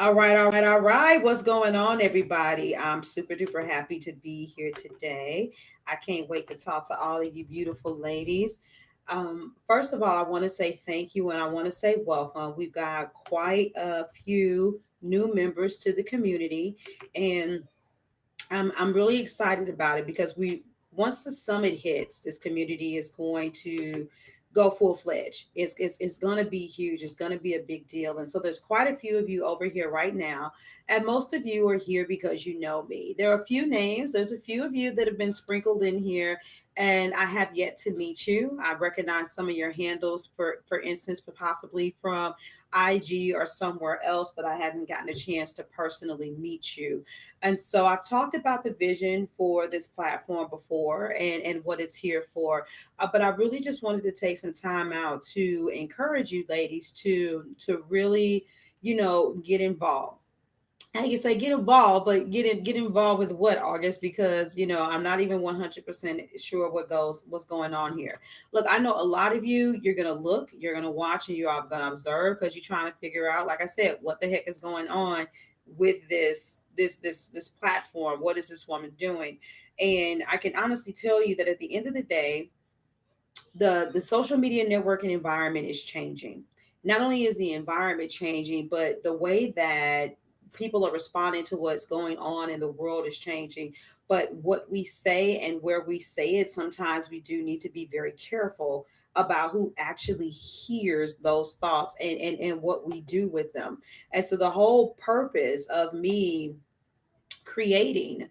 All right. What's going on, everybody? I'm super duper happy to be here today. I can't wait to talk to all of you beautiful ladies. First of all, I want to say thank you and I want to say welcome. We've got quite a few new members to the community, and I'm really excited about it because we once the summit hits, this community is going to go full fledged. It's going to be huge. It's going to be a big deal. And so there's quite a few of you over here right now. And most of you are here because you know me. There are a few names. There's a few of you that have been sprinkled in here, and I have yet to meet you. I recognize some of your handles, for instance, possibly from IG or somewhere else, but I haven't gotten a chance to personally meet you. And so I've talked about the vision for this platform before and what it's here for. But I really just wanted to take some time out to encourage you ladies to really, get involved. I can say get involved, but get involved with what, August? Because I'm not even 100% sure what's going on here. Look, I know a lot of you. You're gonna look, you're gonna watch, and you're all gonna observe because you're trying to figure out, like I said, what the heck is going on with this platform. What is this woman doing? And I can honestly tell you that at the end of the day, the social media networking environment is changing. Not only is the environment changing, but the way that people are responding to what's going on in the world is changing. But what we say and where we say it, sometimes we do need to be very careful about who actually hears those thoughts and what we do with them. And so the whole purpose of me creating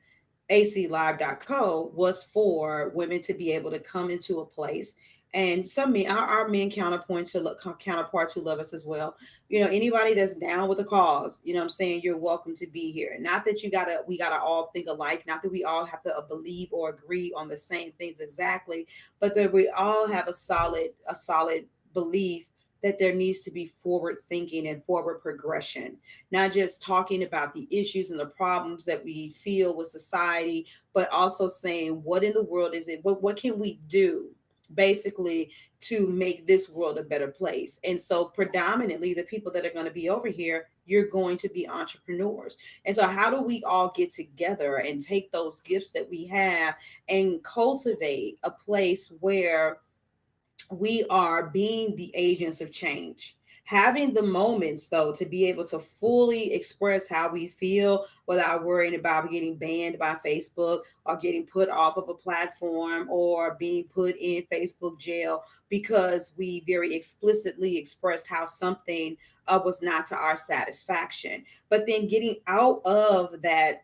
aclive.co was for women to be able to come into a place, and some men, our men counterparts who love us as well. Anybody that's down with a cause, what I'm saying, you're welcome to be here. Not that we gotta all think alike, not that we all have to believe or agree on the same things exactly, but that we all have a solid belief that there needs to be forward thinking and forward progression, not just talking about the issues and the problems that we feel with society, but also saying what in the world is it, what can we do basically to make this world a better place. And so predominantly the people that are going to be over here, you're going to be entrepreneurs. And so how do we all get together and take those gifts that we have and cultivate a place where we are being the agents of change, having the moments though to be able to fully express how we feel without worrying about getting banned by Facebook or getting put off of a platform or being put in Facebook jail because we very explicitly expressed how something was not to our satisfaction. But then getting out of that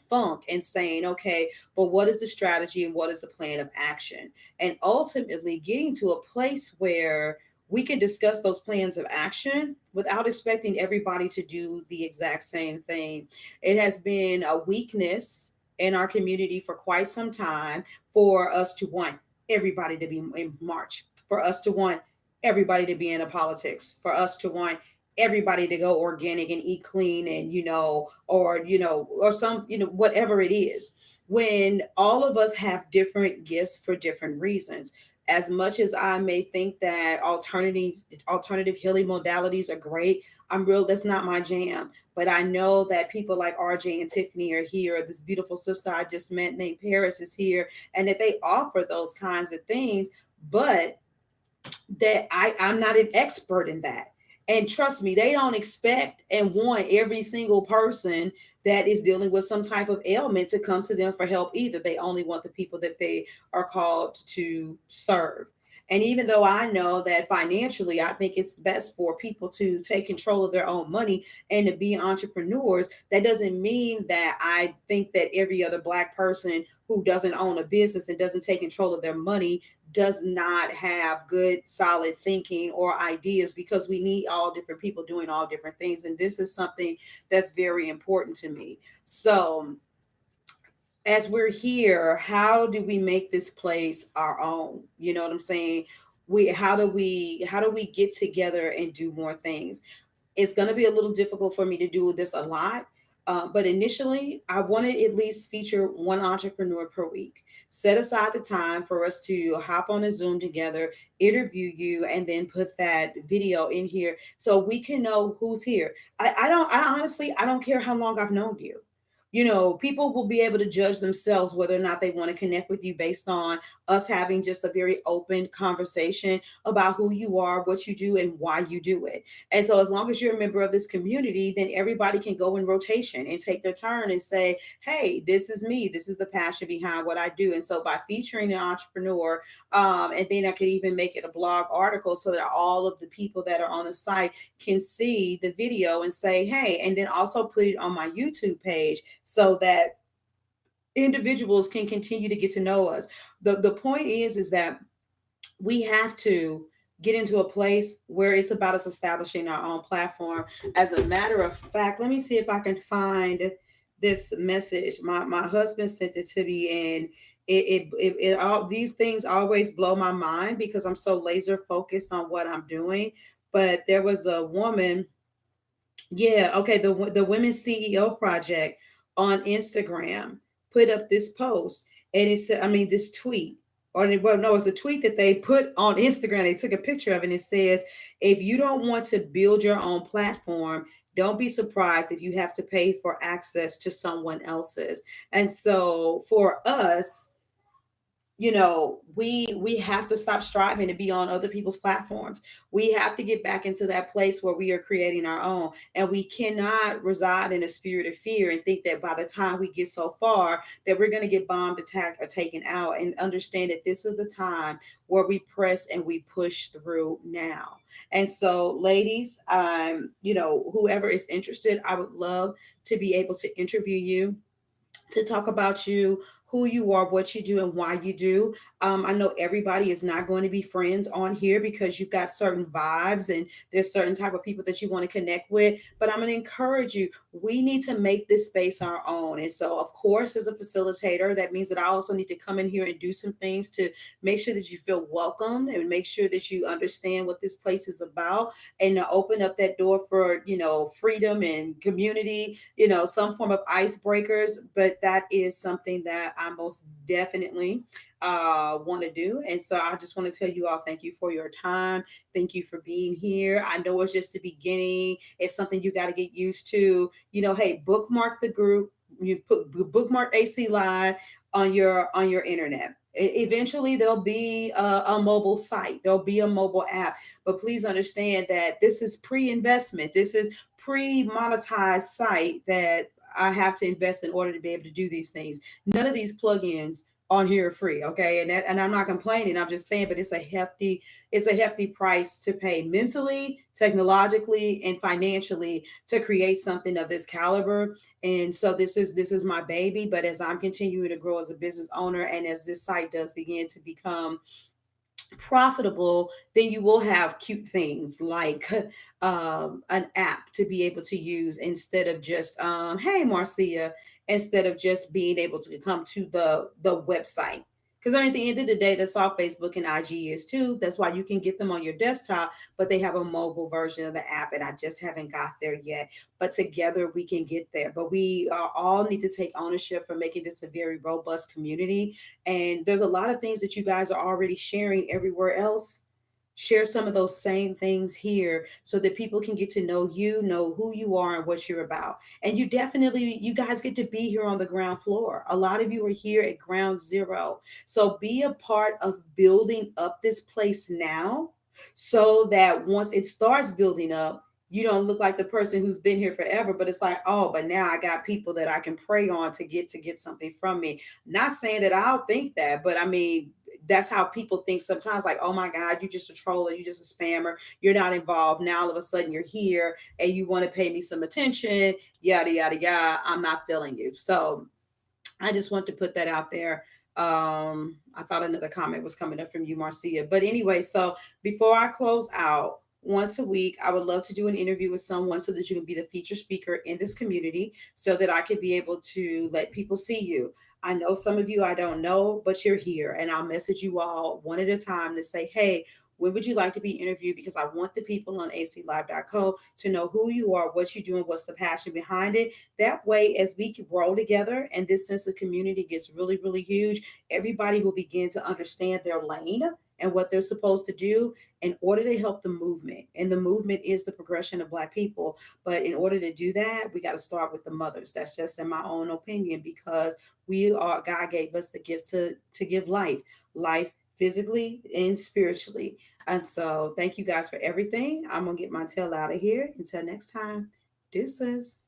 funk and saying, okay, but what is the strategy and what is the plan of action? And ultimately getting to a place where we can discuss those plans of action without expecting everybody to do the exact same thing. It has been a weakness in our community for quite some time for us to want everybody to be in march, for us to want everybody to be in a politics, for us to want everybody to go organic and eat clean and or some whatever it is, when all of us have different gifts for different reasons. As much as I may think that alternative healing modalities are great, that's not my jam. But I know that people like RJ and Tiffany are here. This beautiful sister I just met named Paris is here, and that they offer those kinds of things. But that I'm not an expert in that. And trust me, they don't expect and want every single person that is dealing with some type of ailment to come to them for help either. They only want the people that they are called to serve. And even though I know that financially, I think it's best for people to take control of their own money and to be entrepreneurs, that doesn't mean that I think that every other Black person who doesn't own a business and doesn't take control of their money does not have good solid thinking or ideas, because we need all different people doing all different things, and this is something that's very important to me. So as we're here, how do we make this place our own? You know what I'm saying? We how do we get together and do more things? It's going to be a little difficult for me to do this a lot, But initially, I want to at least feature one entrepreneur per week. Set aside the time for us to hop on a Zoom together, interview you, and then put that video in here so we can know who's here. I honestly, I don't care how long I've known you. People will be able to judge themselves whether or not they want to connect with you based on us having just a very open conversation about who you are, what you do, and why you do it. And so, as long as you're a member of this community, then everybody can go in rotation and take their turn and say, hey, this is me. This is the passion behind what I do. And so, by featuring an entrepreneur, and then I could even make it a blog article so that all of the people that are on the site can see the video and say, hey, and then also put it on my YouTube page so that individuals can continue to get to know us. The point is that we have to get into a place where it's about us establishing our own platform. As a matter of fact, let me see if I can find this message. My husband sent it to me, and it all these things always blow my mind because I'm so laser focused on what I'm doing. But there was a woman, yeah, okay, the Women's CEO Project on Instagram put up this post, and it said, I mean, this tweet, well, no, it's a tweet that they put on Instagram. They took a picture of it, and it says, if you don't want to build your own platform, don't be surprised if you have to pay for access to someone else's. And so for us, we have to stop striving to be on other people's platforms. We have to get back into that place where we are creating our own, and we cannot reside in a spirit of fear and think that by the time we get so far that we're going to get bombed, attacked, or taken out. And understand that this is the time where we press and we push through now. And so, ladies, whoever is interested, I would love to be able to interview you, to talk about you, who you are, what you do, and why you do. I know everybody is not going to be friends on here because you've got certain vibes and there's certain type of people that you want to connect with. But I'm going to encourage you. We need to make this space our own. And so, of course, as a facilitator, that means that I also need to come in here and do some things to make sure that you feel welcome and make sure that you understand what this place is about, and to open up that door for freedom and community, some form of icebreakers. But that is something that I most definitely want to do. And so I just want to tell you all, thank you for your time. Thank you for being here. I know it's just the beginning. It's something you got to get used to. Hey, bookmark the group. You put bookmark AC Live on your internet. Eventually there'll be a mobile site, there'll be a mobile app, but please understand that this is pre-investment. This is pre-monetized site that I have to invest in order to be able to do these things. None of these plugins on here are free, okay? And I'm not complaining. I'm just saying, but it's a hefty price to pay mentally, technologically, and financially to create something of this caliber. And so this is my baby. But as I'm continuing to grow as a business owner, and as this site does begin to become profitable, then you will have cute things like an app to be able to use instead of just hey Marcia, instead of just being able to come to the website. Because I mean, at the end of the day, that's all Facebook and IG is too. That's why you can get them on your desktop, but they have a mobile version of the app, and I just haven't got there yet. But together we can get there. But we all need to take ownership for making this a very robust community. And there's a lot of things that you guys are already sharing everywhere else. Share some of those same things here so that people can get to know you, know who you are, and what you're about. And you guys get to be here on the ground floor. A lot of you are here at ground zero. So be a part of building up this place now so that once it starts building up, you don't look like the person who's been here forever, but it's like, oh, but now I got people that I can prey on to get something from me. Not saying that I'll think that, but I mean, that's how people think sometimes, like, oh my God, you're just a troller, you're just a spammer, you're not involved. Now all of a sudden you're here and you want to pay me some attention, yada yada yada. I'm not feeling you. So I just want to put that out there. I thought another comment was coming up from you, Marcia. But anyway, so before I close out, once a week, I would love to do an interview with someone so that you can be the feature speaker in this community so that I could be able to let people see you. I know some of you I don't know, but you're here, and I'll message you all one at a time to say, hey, when would you like to be interviewed? Because I want the people on aclive.co to know who you are, what you're doing, what's the passion behind it. That way, as we can grow together and this sense of community gets really, really huge, everybody will begin to understand their lane and what they're supposed to do in order to help the movement. And the movement is the progression of Black people. But in order to do that, we got to start with the mothers. That's just in my own opinion, because God gave us the gift to give life physically and spiritually. And so thank you guys for everything. I'm gonna get my tail out of here. Until next time, deuces.